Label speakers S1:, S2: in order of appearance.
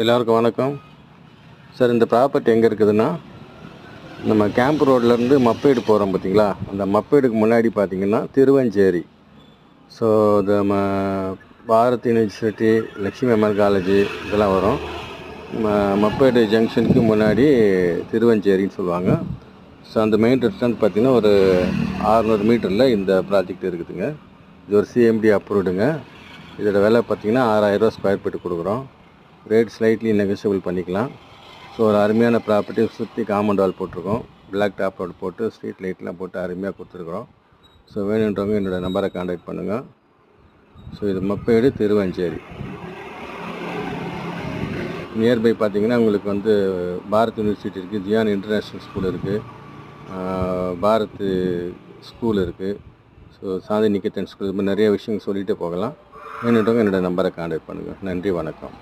S1: எல்லோருக்கும் வணக்கம் சார். இந்த ப்ராப்பர்ட்டி எங்கே இருக்குதுன்னா, நம்ம கேம்ப் ரோட்லேருந்து மப்பேடு போகிறோம் பார்த்தீங்களா, அந்த மப்பேடுக்கு முன்னாடி பார்த்தீங்கன்னா திருவஞ்சேரி. ஸோ நம்ம பாரத் யூனிவர்சிட்டி, லக்ஷ்மி அம்மாள் காலேஜு இதெல்லாம் வரும். மப்பேடு ஜங்ஷனுக்கு முன்னாடி திருவஞ்சேரின்னு சொல்லுவாங்க. ஸோ அந்த மெயின் டிஸ்டன்ஸ் பார்த்திங்கன்னா ஒரு 600 மீட்டரில் இந்த ப்ராஜெக்ட் இருக்குதுங்க. இது ஒரு சிஎம்டி அப்ரூவ்டுங்க. இதோட விலை பார்த்திங்கன்னா 6000 ஸ்கொயர் ஃபீட்டு கொடுக்குறோம். ரேட் ஸ்லைட்லி நெகோஷியபிள் பண்ணிக்கலாம். ஸோ ஒரு அருமையான ப்ராப்பர்ட்டி, சுற்றி காம்பவுண்ட் வால் போட்டிருக்கோம், பிளாக் டாப் ரோடு போட்டு ஸ்ட்ரீட் லைட்லாம் போட்டு அருமையாக கொடுத்துருக்குறோம். ஸோ வேணுன்றவங்க என்னோடய நம்பரை கான்டாக்ட் பண்ணுங்கள். ஸோ இது மப்பேடு திருவஞ்சேரி. நியர்பை பார்த்திங்கன்னா உங்களுக்கு பாரத் யூனிவர்சிட்டி இருக்குது, ஜியான் இன்டர்நேஷ்னல் ஸ்கூல் இருக்குது, பாரத் ஸ்கூல் இருக்குது, ஸோ சாந்தி நிகேதன் ஸ்கூல், இது மாதிரி நிறைய விஷயங்கள் சொல்லிகிட்டே போகலாம். வேணுன்றவங்க என்னோடய நம்பரை கான்டாக்ட் பண்ணுங்கள். நன்றி, வணக்கம்.